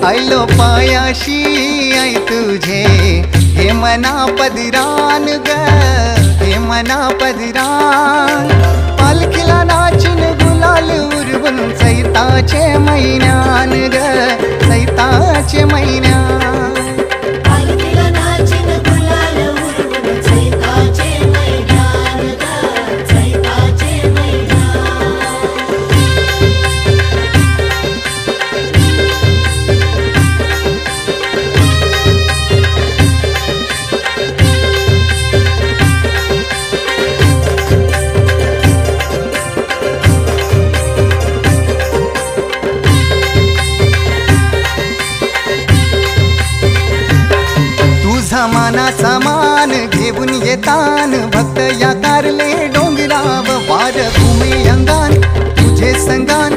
आयलो पायाशी आई तुझे हे मना पदरान ग, हे मना पदरान पालखीला नाचिन गुलाल उरवून चैताचे महिन्यान ग, चैताचे महिन्यान मानाचा मान घेऊन येतान भक्त या कारले डोंगराव वार घुमे अंगान तुझे संगान